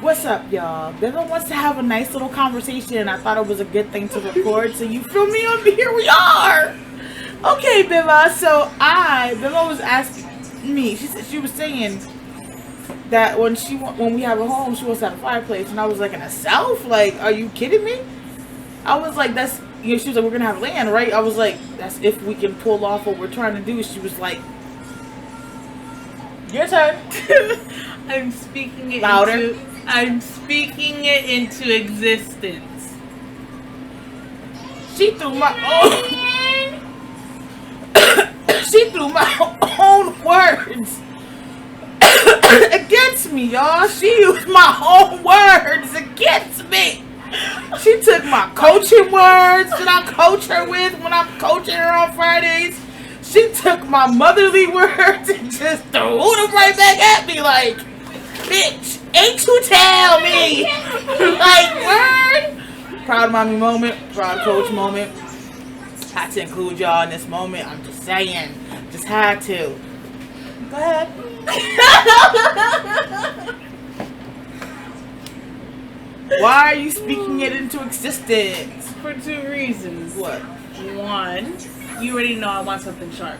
What's up, y'all? Beba wants to have a nice little conversation. I thought it was a good thing to record, so you feel me? Here we are. Okay, Beba. So Beba was asking me. She was saying that when we have a home, she wants to have a fireplace, and I was like, in a self? Like, are you kidding me? I was like, that's. She was like, we're gonna have land, right? I was like, that's if we can pull off what we're trying to do. She was like, your turn. I'm speaking it louder. I'm speaking it into existence. She threw my own words against me, y'all. She used my own words against me. She took my coaching words that I coach her with when I'm coaching her on Fridays. She took my motherly words and just threw them right back at me like, bitch, ain't you tell me? Like, word. Proud mommy moment, proud coach moment. Had to include y'all in this moment. I'm just saying. Just had to. Go ahead. Why are you speaking it into existence? For two reasons. What? One, you already know I want something sharp.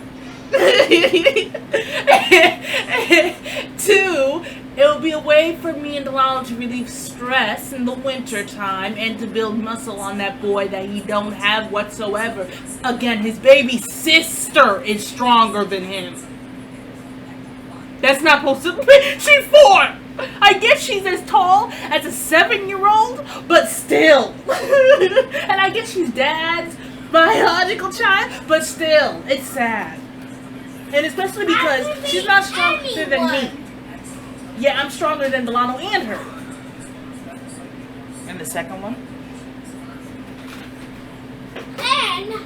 Two, it'll be a way for me and Delano to relieve stress in the winter time and to build muscle on that boy that he don't have whatsoever. Again, his baby sister is stronger than him. That's not supposed to be. She's 4. I guess she's as tall as a 7-year-old, but still. And I guess she's dad's biological child, but still, it's sad. And especially because she's not stronger than me. Yeah, I'm stronger than Delano and her. And the second one?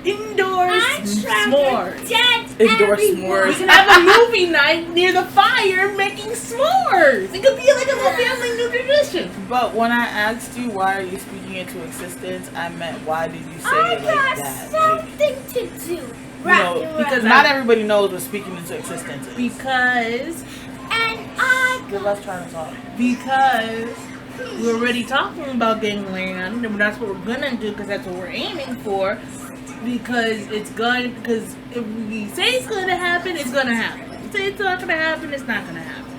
Indoors s'mores. Indoor s'mores. We can have a movie night near the fire making s'mores. It could be like a little family new tradition. But when I asked you why are you speaking into existence, I meant why did you say it like that? Something to do. Because not everybody knows what speaking into existence is. Because Let's try to talk. Because we're already talking about getting land, and that's what we're gonna do. Because that's what we're aiming for. Because if we say it's gonna happen, it's gonna happen. If we say it's not gonna happen, it's not gonna happen.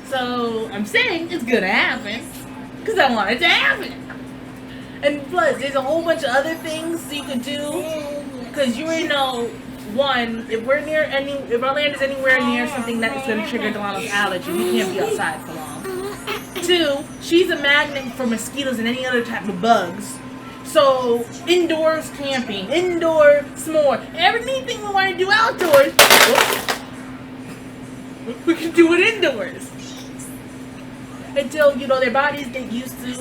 So I'm saying it's gonna happen because I want it to happen. And plus, there's a whole bunch of other things you could do. Because you already know, one, if our land is anywhere near something that is gonna trigger Delano's allergy, we can't be outside for long. 2, she's a magnet for mosquitoes and any other type of bugs. So, indoors camping, indoor s'more, everything we want to do outdoors, we can do it indoors. Until, their bodies get used to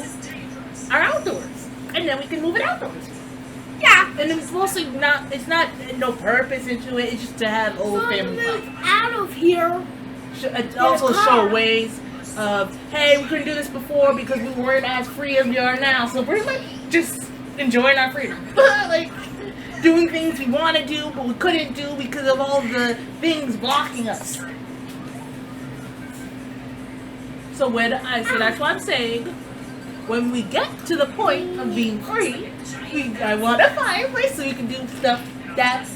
our outdoors. And then we can move it outdoors. Yeah. And it's mostly it's not no purpose into it, it's just to have old family life. Out of here. Also show ways of, hey, we couldn't do this before because we weren't as free as we are now. So we're like just enjoying our freedom. Like doing things we want to do but we couldn't do because of all the things blocking us. So that's what I'm saying. When we get to the point of being free, I want a fireplace so we can do stuff that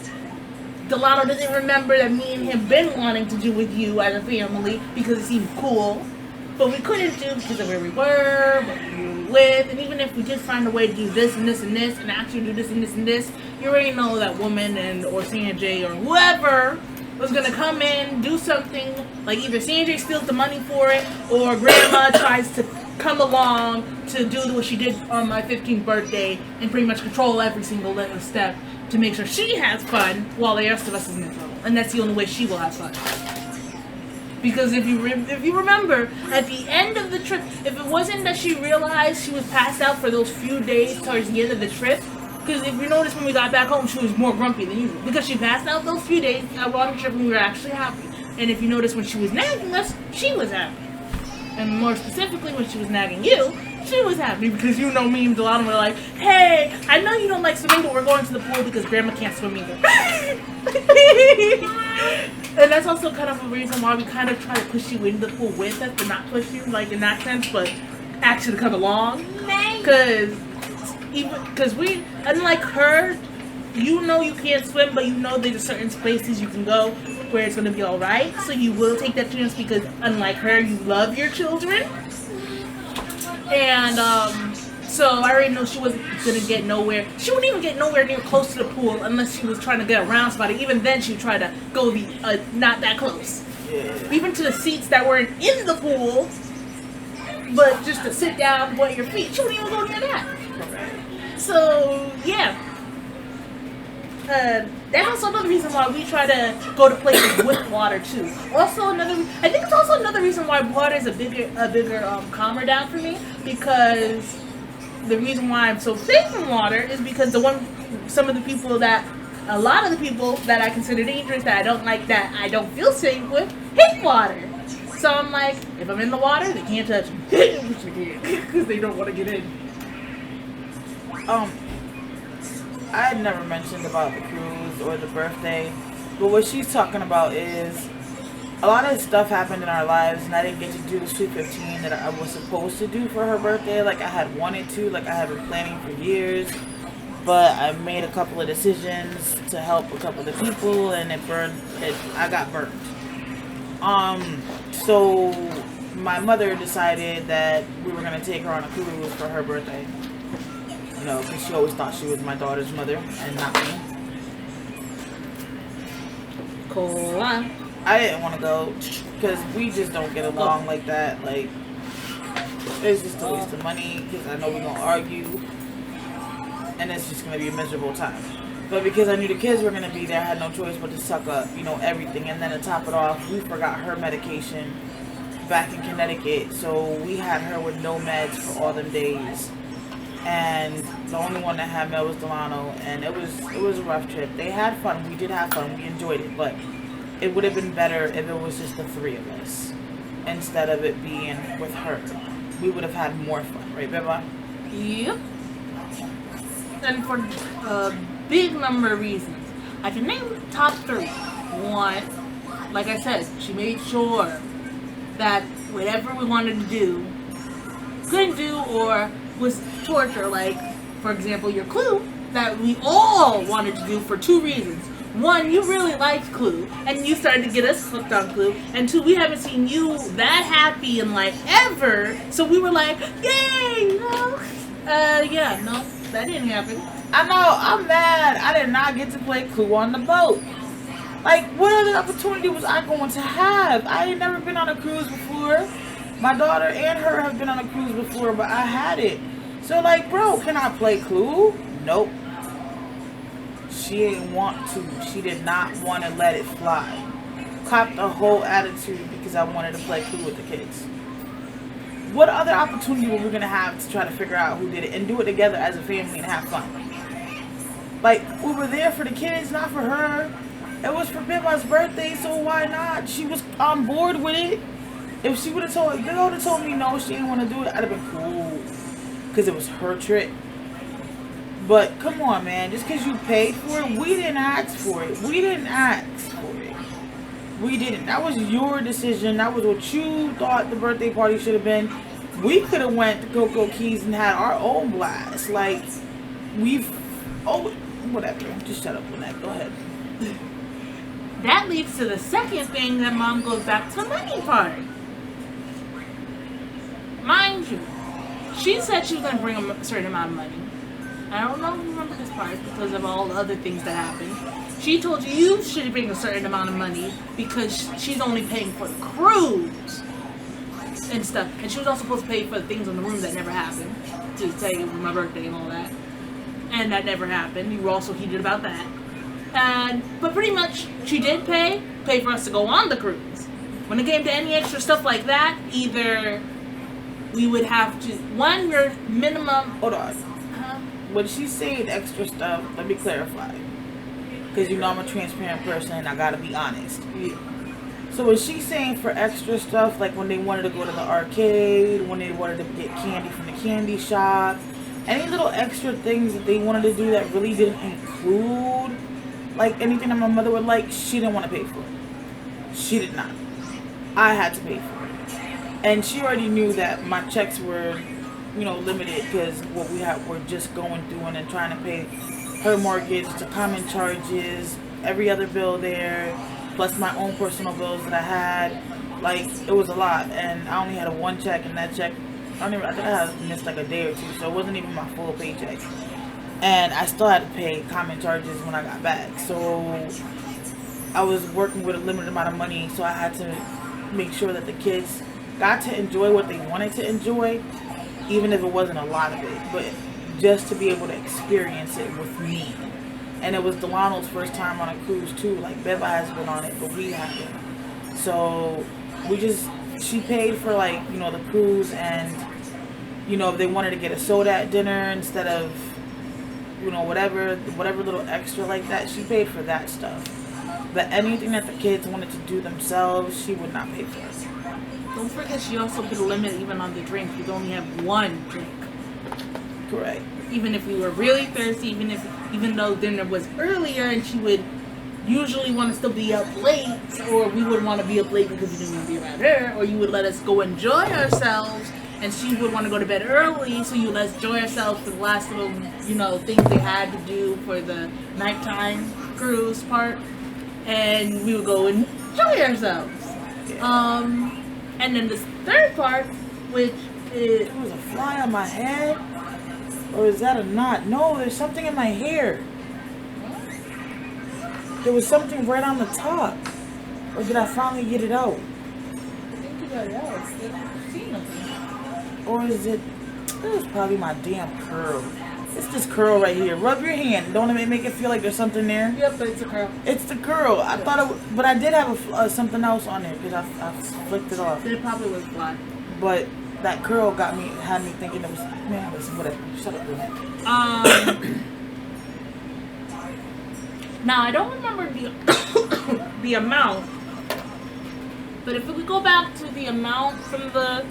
Delano doesn't remember that me and him been wanting to do with you as a family because it seemed cool. But we couldn't do because of where we were, what we were with, and even if we did find a way to do this and this and this, and actually do this and this and this, you already know that woman or Sanjay or whoever was gonna come in, do something, like either Sanjay steals the money for it, or Grandma tries to come along to do what she did on my 15th birthday and pretty much control every single little step to make sure she has fun while the rest of us is in trouble. And that's the only way she will have fun. Because if you remember, at the end of the trip, if it wasn't that she realized she was passed out for those few days towards the end of the trip, because if you notice when we got back home, she was more grumpy than usual. Because she passed out those few days on the trip when we were actually happy. And if you notice when she was nagging us, she was happy. And more specifically, when she was nagging you, she was happy because me and Delano were like, hey, I know you don't like swimming, but we're going to the pool because Grandma can't swim either. And that's also kind of a reason why we kind of try to push you into the pool with us, but not push you, like in that sense, but ask you to come along. Because we, unlike her, you know you can't swim, but you know there's certain places you can go where it's going to be alright. So you will take that chance because unlike her, you love your children. And so I already know she wasn't going to get nowhere. She wouldn't even get nowhere near close to the pool unless she was trying to get around somebody. Even then, she would try to go not that close. Yeah. Even to the seats that weren't in the pool, but just to sit down, wet your feet. She wouldn't even go near that. So, yeah. That's also another reason why we try to go to places with water too. Also I think it's also another reason why water is a bigger calmer down for me, because the reason why I'm so safe from water is because a lot of the people that I consider dangerous, that I don't like, that I don't feel safe with, hate water. So I'm like, if I'm in the water, they can't touch me, because they don't want to get in. I had never mentioned about the cruise or the birthday, but what she's talking about is a lot of stuff happened in our lives, and I didn't get to do the Sweet 15 that I was supposed to do for her birthday like I had wanted to, like I had been planning for years, but I made a couple of decisions to help a couple of people, and I got burned. So my mother decided that we were going to take her on a cruise for her birthday. You know, because she always thought she was my daughter's mother and not me. Cool. I didn't want to go because we just don't get along like that. Like, it's just a waste of money because I know we're going to argue and it's just going to be a miserable time. But because I knew the kids were going to be there, I had no choice but to suck up, everything. And then to top it off, we forgot her medication back in Connecticut. So we had her with no meds for all them days. And the only one that had med was Delano, and it was a rough trip. They had fun. We did have fun. We enjoyed it, but it would have been better if it was just the three of us instead of it being with her. We would have had more fun, right, Beba? Yep. And for a big number of reasons, I can name the top 3. One, like I said, she made sure that whatever we wanted to do, couldn't do, or was torture, like, for example, your Clue, that we all wanted to do for 2 reasons. One, you really liked Clue, and you started to get us hooked on Clue. And 2, we haven't seen you that happy in life ever, so we were like, yay, yeah, no, that didn't happen. I know, I'm mad. I did not get to play Clue on the boat. Like, what other opportunity was I going to have? I had never been on a cruise before. My daughter and her have been on a cruise before, but I had it. So, like, bro, can I play Clue? Nope. She didn't want to. She did not want to let it fly. Copped a whole attitude because I wanted to play Clue with the kids. What other opportunity were we going to have to try to figure out who did it and do it together as a family and have fun? Like, we were there for the kids, not for her. It was for Beba's birthday, so why not? She was on board with it. If she would have told me no, she didn't want to do it, I'd have been cool. Because it was her trip. But come on, man. Just because you paid for it, we didn't ask for it. We didn't ask for it. We didn't. That was your decision. That was what you thought the birthday party should have been. We could have went to Cocoa Keys and had our own blast. Like, whatever. Just shut up on that. Go ahead. That leads to the second thing that Mom goes back to the money part. Mind you, she said she was going to bring a certain amount of money. I don't know if you remember this part because of all the other things that happened. She told you should bring a certain amount of money because she's only paying for the cruise and stuff. And she was also supposed to pay for the things in the room that never happened. To say it was my birthday and all that. And that never happened. You were also heated about that. But pretty much, she did pay for us to go on the cruise. When it came to any extra stuff like that, either we would have to, your minimum... Hold on. When she said extra stuff, let me clarify. Because you know I'm a transparent person and I gotta be honest. Yeah. So was she saying for extra stuff, like when they wanted to go to the arcade, when they wanted to get candy from the candy shop, any little extra things that they wanted to do that really didn't include, like anything that my mother would like, she didn't want to pay for it. She did not. I had to pay for it. And she already knew that my checks were, limited because what we had were just going through and then trying to pay her mortgage, the common charges, every other bill there, plus my own personal bills that I had. Like, it was a lot, and I only had a one check, and that check, I think I had missed like a day or two, so it wasn't even my full paycheck. And I still had to pay common charges when I got back. So I was working with a limited amount of money, so I had to make sure that the kids got to enjoy what they wanted to enjoy, even if it wasn't a lot of it, but just to be able to experience it with me. And it was Delano's first time on a cruise too. Like, Beba has been on it, but we haven't. So she paid for, like, the cruise, and if they wanted to get a soda at dinner instead of whatever little extra like that, she paid for that stuff. But anything that the kids wanted to do themselves, she would not pay for it. Don't forget, she also put a limit even on the drink. You could only have one drink. Correct. Even if we were really thirsty, even though dinner was earlier, and she would usually want to still be up late, or we would want to be up late because we didn't want to be around her, or you would let us go enjoy ourselves, and she would want to go to bed early, so you let us enjoy ourselves for the last little, things they had to do for the nighttime cruise part, and we would go and enjoy ourselves. Yeah. And then this third part, which is... There was a fly on my head? Or is that a knot? No, there's something in my hair. There was something right on the top. Or did I finally get it out? I think you got it out. I didn't see nothing. Or is it... It was probably my damn curl. It's this curl right here. Rub your hand. Don't it make it feel like there's something there? Yep, but it's a curl. It's the curl. I thought it... But I did have something else on there because I flicked it off. Then it probably was black. But that curl had me thinking it was... Man, listen, whatever. Shut up, dude. Now, I don't remember the amount, but if we go back to the amount from the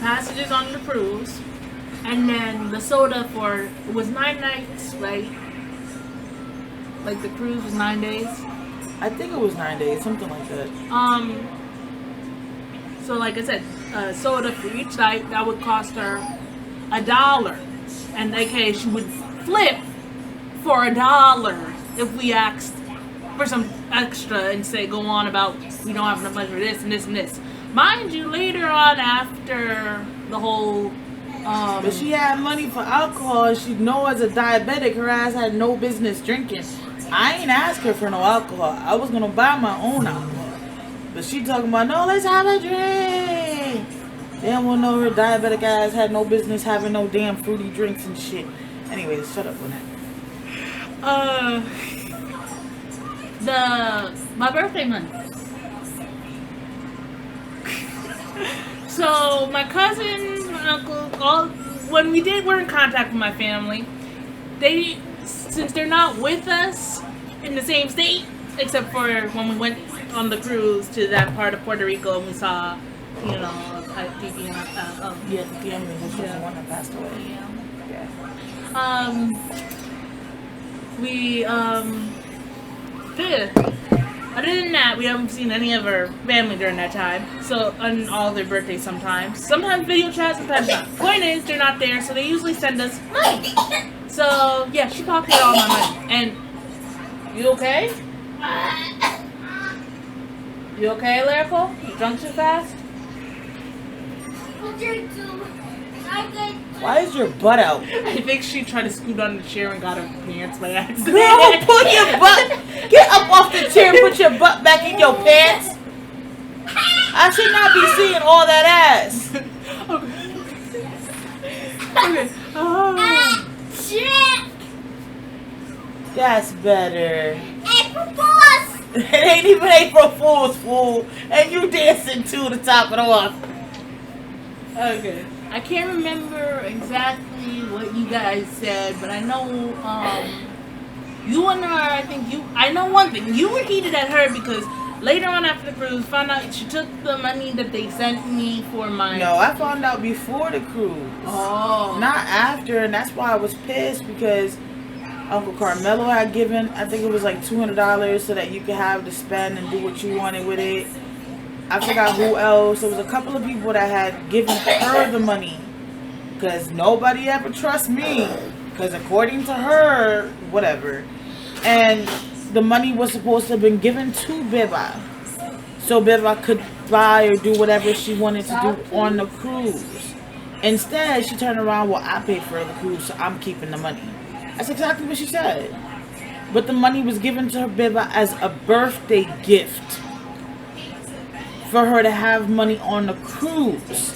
passages on the cruise, and then the soda it was 9 nights, right? Like, the cruise was 9 days. I think it was 9 days, something like that. So like I said, soda for each night, that would cost her $1. And okay, she would flip for $1 if we asked for some extra and say, go on about, we don't have enough money for this and this and this. Mind you, later on after the whole... but she had money for alcohol. She know as a diabetic, her ass had no business drinking. I ain't ask her for no alcohol. I was gonna buy my own alcohol. But she talking about, no, let's have a drink. They don't want to know her diabetic ass had no business having no damn fruity drinks and shit. Anyways, shut up on that. My birthday month. So my cousins, my uncle, when we're in contact with my family, since they're not with us in the same state, except for when we went on the cruise to that part of Puerto Rico and we saw, Titi and the family was the one that passed away. Yeah. Other than that, we haven't seen any of our family during that time. So, on all their birthdays sometimes. Sometimes video chat, sometimes not. Point is, they're not there, so they usually send us money. So, yeah, she pocketed all my money. And, you okay? You okay, Lyrical? You drunk too fast? Why is your butt out? I think she tried to scoot on the chair and got her pants by accident. Girl, put your butt. Get up off the chair and put your butt back in your pants. I should not be seeing all that ass. Okay. Shit! That's better. April Fools! It ain't even April Fool's, fool. And you dancing too to top it off. Okay. I can't remember exactly what you guys said, but I know you and her, I know one thing. You were heated at her because later on after the cruise, found out she took the money that they sent me for my... No, I found out before the cruise. Oh. Not after, and that's why I was pissed because Uncle Carmelo had given, I think it was like $200 so that you could have to spend and do what you wanted with it. I forgot who else. There was a couple of people that had given her the money. Because nobody ever trusts me. Because according to her, whatever. And the money was supposed to have been given to Beba. So Beba could buy or do whatever she wanted to do on the cruise. Instead, she turned around, well, I paid for the cruise, so I'm keeping the money. That's exactly what she said. But the money was given to her Beba as a birthday gift. For her to have money on the cruise.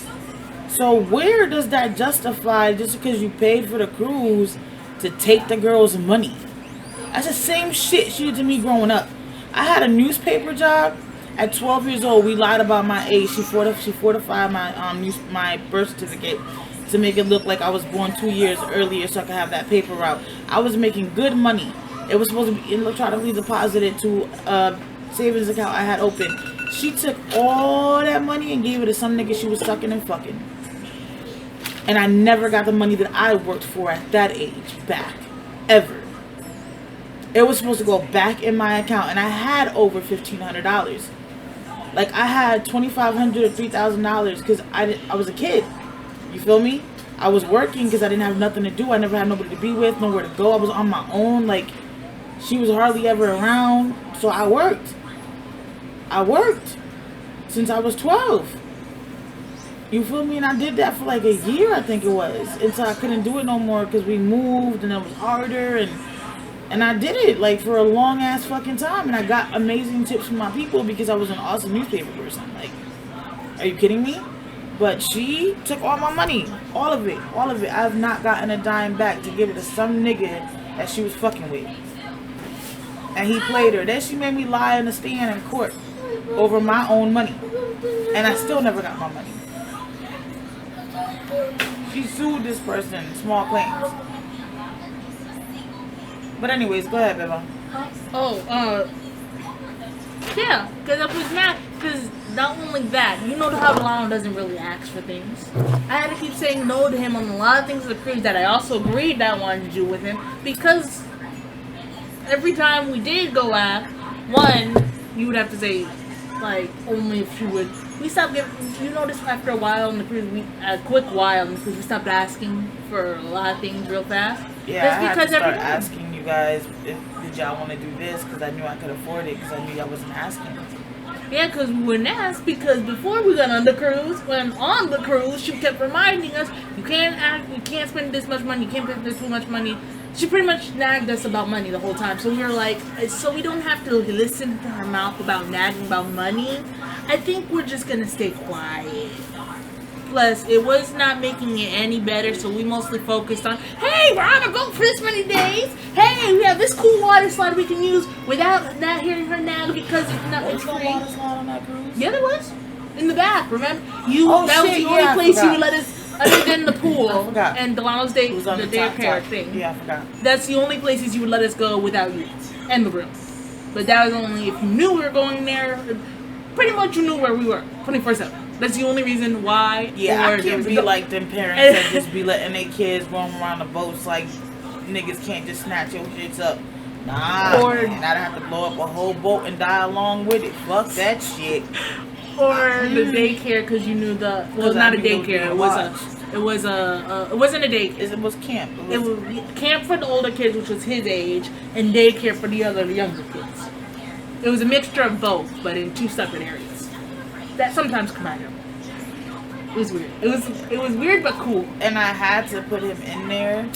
So where does that justify just because you paid for the cruise to take the girl's money? That's the same shit she did to me growing up. I had a newspaper job. At 12 years old, we lied about my age. She fortified my birth certificate to make it look like I was born 2 years earlier so I could have that paper route. I was making good money. It was supposed to be electronically deposited to a savings account I had open. She took all that money and gave it to some nigga she was sucking and fucking. And I never got the money that I worked for at that age back. Ever. It was supposed to go back in my account. And I had over $1,500. Like, I had $2,500 or $3,000 because I was a kid. You feel me? I was working because I didn't have nothing to do. I never had nobody to be with, nowhere to go. I was on my own. Like, she was hardly ever around. So I worked. I worked since I was 12. You feel me? And I did that for like a year, I think it was. Until I couldn't do it no more because we moved and it was harder. And I did it like for a long ass fucking time. And I got amazing tips from my people because I was an awesome newspaper person. Like, are you kidding me? But she took all my money. All of it. All of it. I have not gotten a dime back to give it to some nigga that she was fucking with. And he played her. Then she made me lie in the stand in court over my own money. And I still never got my money. She sued this person, small claims. But anyways, go ahead, Beba. Yeah, because I was mad, because not only that, you know how Delano doesn't really ask for things. I had to keep saying no to him on a lot of things on the cruise that I also agreed that I wanted to do with him, because every time we did go out, one, you would have to say, like, only if you would. We stopped giving, you notice after a while on the cruise, a quick while on the cruise, we stopped asking for a lot of things real fast. Yeah, that's because I had to start asking you guys if did y'all want to do this because I knew I could afford it because I knew y'all wasn't asking. Yeah, because we wouldn't ask because before we got on the cruise, when on the cruise, she kept reminding us, you can't spend this much money, you can't spend this too much money. She pretty much nagged us about money the whole time. So we were like, so we don't have to listen to her mouth about nagging about money. I think we're just going to stay quiet. Plus, it was not making it any better, so we mostly focused on, hey, we're on a boat for this many days. Hey, we have this cool water slide we can use without not hearing her nag because it's free. Water slide on that cruise? Yeah, there was. In the back, remember? That was the only place you would let us, other than the pool and Delano's day, the daycare thing. Yeah, I forgot. That's the only places you would let us go without you and the room. But that was only if you knew we were going there. Pretty much you knew where we were, 24/7. That's the only reason why. Yeah, I can't be like them parents that just be letting their kids roam around the boats like niggas can't just snatch your shits up. Nah, man, I'd have to blow up a whole boat and die along with it. Fuck that shit. Or the daycare because you knew the not a daycare. It wasn't a daycare. It was camp. It was camp for the older kids, which was his age, and daycare for the younger kids. It was a mixture of both, but in two separate areas. That sometimes combined. It was weird. It was weird but cool. And I had to put him in there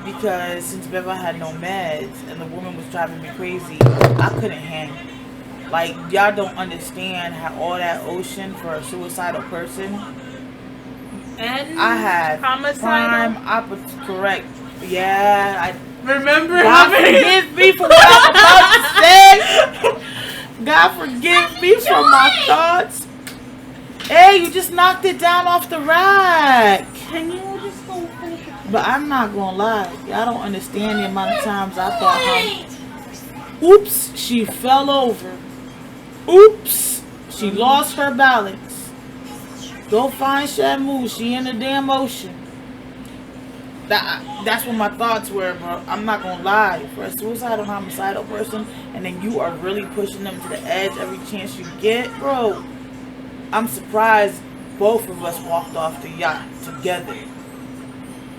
because since Beba had no meds and the woman was driving me crazy, I couldn't hang. Like, y'all don't understand how all that ocean for a suicidal person. And I had prime correct. Yeah, I remember. God forgive me for what I'm about to say. God forgive me for my thoughts. Hey, you just knocked it down off the rack. Can you just go finish it? But I'm not gonna lie. Y'all don't understand the amount of times I thought, oops, she fell over. Oops, she lost her balance. Go find Shamu. She in the damn ocean. That's what my thoughts were, bro. I'm not gonna lie. For a suicidal, homicidal person, and then you are really pushing them to the edge every chance you get, bro. I'm surprised both of us walked off the yacht together.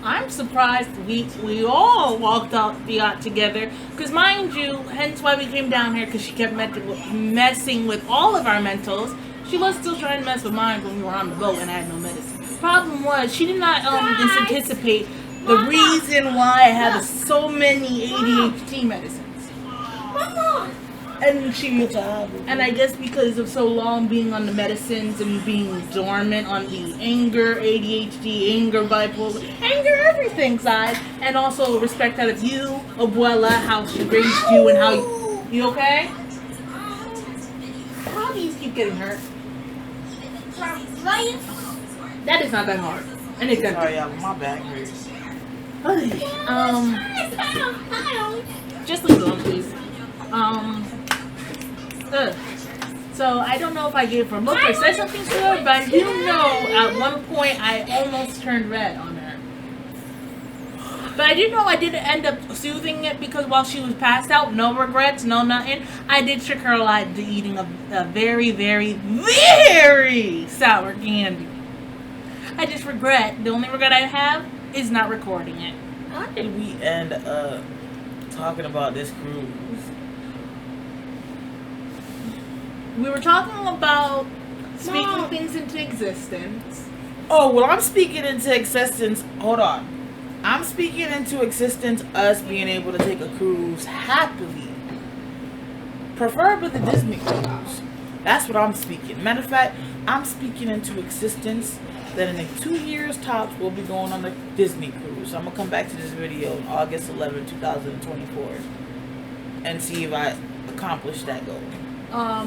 I'm surprised we all walked out the yacht together. Because mind you, hence why we came down here, because she kept messing with all of our mentals. She was still trying to mess with mine when we were on the boat and I had no medicine. Problem was, she did not anticipate the reason why I had so many ADHD medicines. And and I guess because of so long being on the medicines and being dormant on the anger, ADHD, anger, bipolar, anger, everything side, and also respect out of you, Abuela, how she raised you and how you okay? How do you keep getting hurt? That is not that hard. And it's Sorry, y'all, my back hurts. Just leave it alone, please. So I don't know if I gave her a look or said something to her, but I do know at one point I almost turned red on her. But I do know I did end up soothing it because while she was passed out, no regrets, no nothing, I did trick her a lot into eating a very, very, very sour candy. I just regret, the only regret I have is not recording it. How did we end up talking about this cruise? We were talking about speaking things into existence. Oh, well, I'm speaking into existence. Hold on. I'm speaking into existence us being able to take a cruise happily. Preferably the Disney cruise. That's what I'm speaking. Matter of fact, I'm speaking into existence that in 2 years tops we'll be going on the Disney cruise. I'm going to come back to this video on August 11, 2024 and see if I accomplished that goal.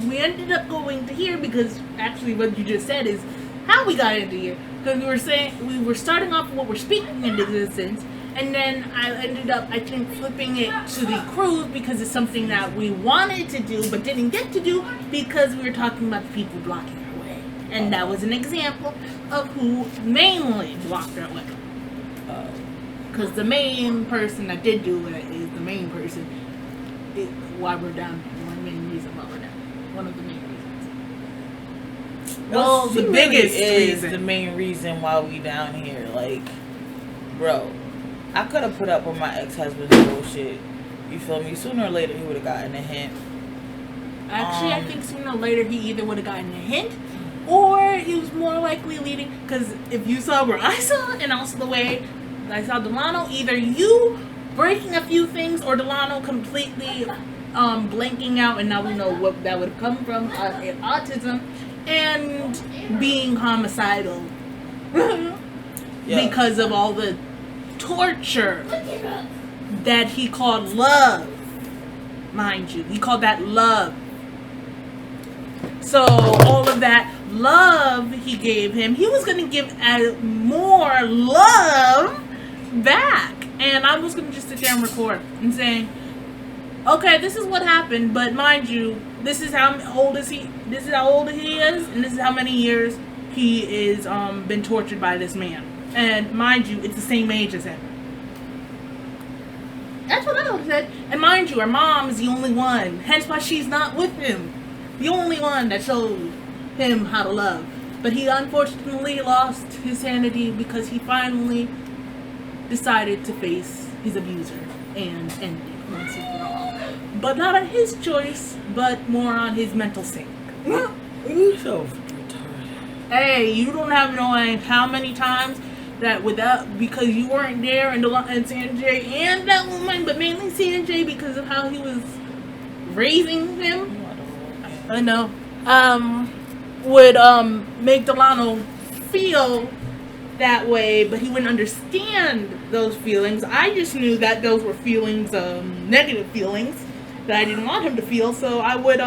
We ended up going to here because actually what you just said is how we got into here. Because we were starting off with what we're speaking into existence, and then I ended up, I think, flipping it to the cruise because it's something that we wanted to do but didn't get to do because we were talking about the people blocking our way. And that was an example of who mainly blocked our way. Because the main person that did do it is the main person why we're down here. One main reason why we're down here. One of the main reasons. Well, the biggest is reason. the main reason why we down here. Like, bro, I could have put up with my ex-husband's bullshit. You feel me? Sooner or later, he would have gotten a hint. Actually, I think sooner or later he either would have gotten a hint, or he was more likely leading. Because if you saw where I saw, and also the way I saw Delano, either you breaking a few things, or Delano completely blanking out, and now we know what that would have come from, autism, and being homicidal because of all the torture that he called love. Mind you, he called that love. So all of that love he gave him, he was going to give more love back. And I was going to just sit there and record and saying, okay, this is what happened, but mind you, this is how old is he? This is how old he is, and this is how many years he is been tortured by this man. And mind you, it's the same age as him. That's what I would have said. And mind you, our mom is the only one, hence why she's not with him. The only one that showed him how to love. But he unfortunately lost his sanity because he finally decided to face his abuser and end it once and for all. But not on his choice, but more on his mental state. You so retarded. Hey, you don't have no idea how many times that because you weren't there and Sanjay and that woman, but mainly Sanjay because of how he was raising him. I know. Would make Delano feel that way, but he wouldn't understand those feelings. I just knew that those were feelings, negative feelings that I didn't want him to feel. So I would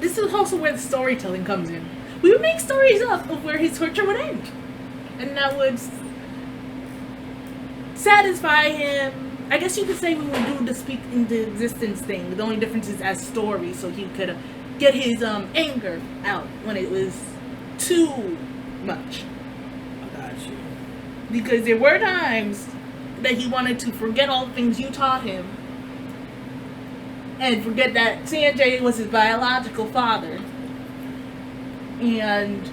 this is also where the storytelling comes in. We would make stories up of where his torture would end, and that would satisfy him. I guess you could say we would do the speak into existence thing. The only difference is as stories, so he could get his anger out when it was too much. I got you. Because there were times that he wanted to forget all the things you taught him and forget that Sanjay was his biological father And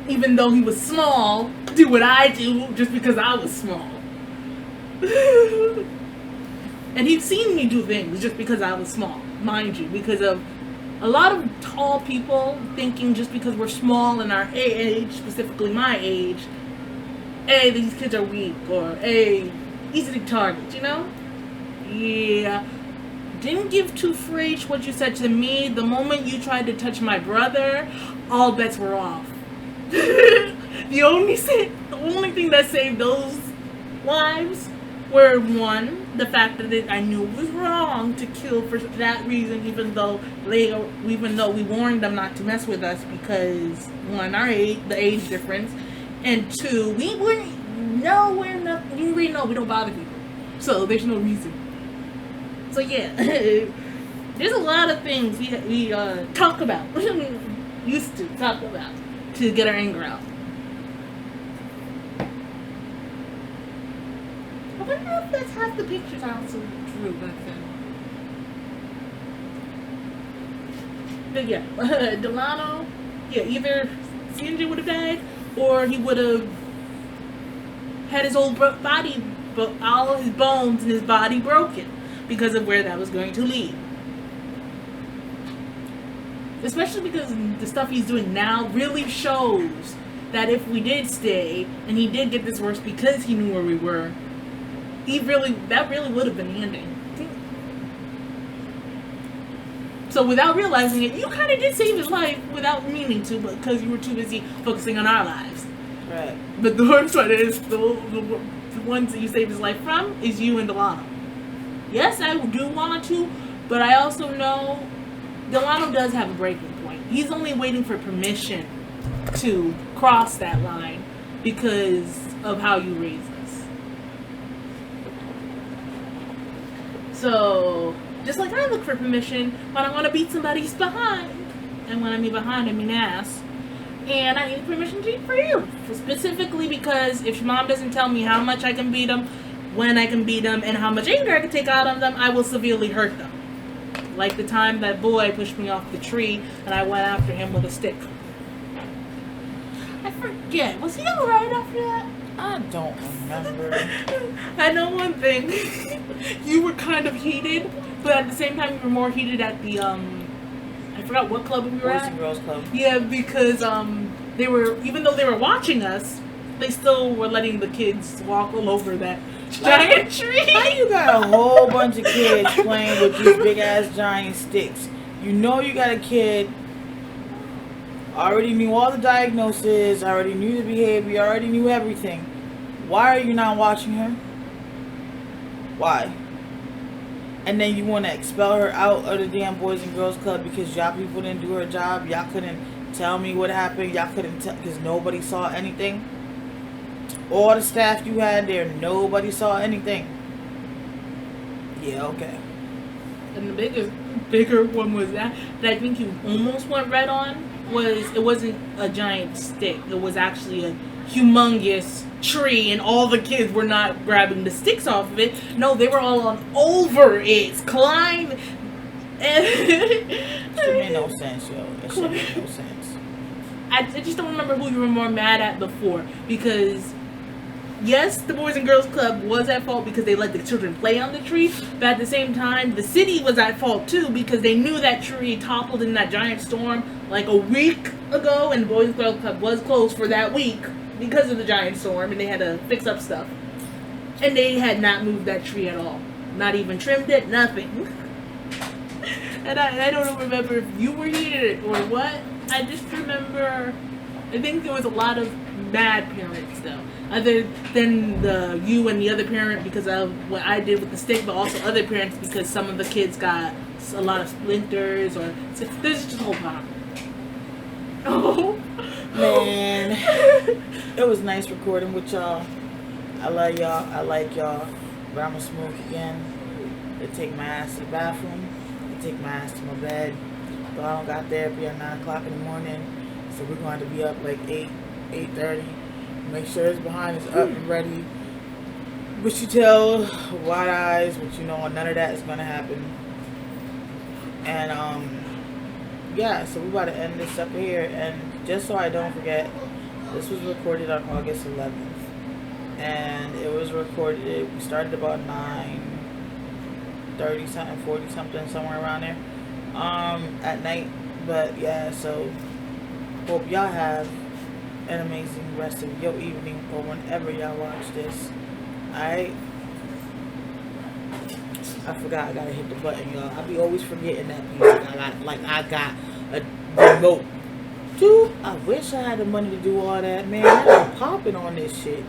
even though he was small, do what I do just because I was small. And he'd seen me do things just because I was small, mind you, because of a lot of tall people thinking just because we're small in our age, specifically my age, hey, these kids are weak, or hey, easy to target, you know? Yeah. Didn't give two freaks what you said to me. The moment you tried to touch my brother, all bets were off. The only thing that saved those lives were, one, the fact that I knew it was wrong to kill for that reason, even though we warned them not to mess with us because, one, our age, the age difference, and two, we already know we don't bother people, so there's no reason. So yeah, there's a lot of things we talk about, used to talk about, to get our anger out. I wonder if that's half the pictures I also drew back then. But yeah, Delano, yeah, either CNJ would have died, or he would have had his whole body, all his bones in his body broken because of where that was going to lead. Especially because the stuff he's doing now really shows that if we did stay, and he did get this worse because he knew where we were, that really would have been the ending. So without realizing it, you kind of did save his life without meaning to, because you were too busy focusing on our lives. Right. But the worst part is, the ones that you saved his life from is you and Delano. Yes, I do want to, but I also know Delano does have a breaking point. He's only waiting for permission to cross that line because of how you raise us. So, just like I look for permission when I want to beat somebody's behind. And when I mean behind, I mean ass. And I need permission for you. Specifically because if your mom doesn't tell me how much I can beat them, when I can beat them, and how much anger I can take out on them, I will severely hurt them. Like the time that boy pushed me off the tree and I went after him with a stick. I forget. Was he alright after that? I don't remember. I know one thing. You were kind of heated, but at the same time you were more heated at the I forgot what club we were Boys at. and Girls Club. Yeah, because they were, even though they were watching us, they still were letting the kids walk all over that giant tree. How you got a whole bunch of kids playing with these big ass giant sticks? You know you got a kid. Already knew all the diagnoses, already knew the behavior, already knew everything. Why are you not watching her? Why? And then you want to expel her out of the damn Boys and Girls Club because y'all people didn't do her job. Y'all couldn't tell me what happened. Y'all couldn't tell because nobody saw anything. All the staff you had there, nobody saw anything. Yeah, okay. And the bigger one was that I think you almost went right on. It wasn't a giant stick. It was actually a humongous tree, and all the kids were not grabbing the sticks off of it. No, they were all on over it, climbing. It made no sense, yo. It shit made no sense. I just don't remember who you were more mad at before, because yes, the Boys and Girls Club was at fault because they let the children play on the tree, but at the same time, the city was at fault too because they knew that tree toppled in that giant storm like a week ago, and the Boys and Girls Club was closed for that week because of the giant storm, and they had to fix up stuff. And they had not moved that tree at all. Not even trimmed it, nothing. And I don't remember if you were heated or what. I just remember, I think there was a lot of mad parents though. Other than you and the other parent because of what I did with the stick, but also other parents because some of the kids got a lot of splinters or there's just a whole problem. Oh man, it was nice recording with y'all. I love y'all. I like y'all. But I'ma smoke again. They take my ass to the bathroom. They take my ass to my bed. But I don't got therapy at 9 o'clock in the morning, so we're going to be up like 8:30. Make sure it's behind us up and ready. Wish you tell, wide eyes, but you know none of that is gonna happen. And yeah, so we're about to end this up here and just so I don't forget, this was recorded on August 11th. And it was recorded, we started about 9:30 something, 40 something, somewhere around there, at night. But yeah, so hope y'all have an amazing rest of your evening or whenever y'all watch this. Alright? I forgot I gotta hit the button, y'all. I be always forgetting that piece. I got a remote. Dude, I wish I had the money to do all that, man. I be popping on this shit.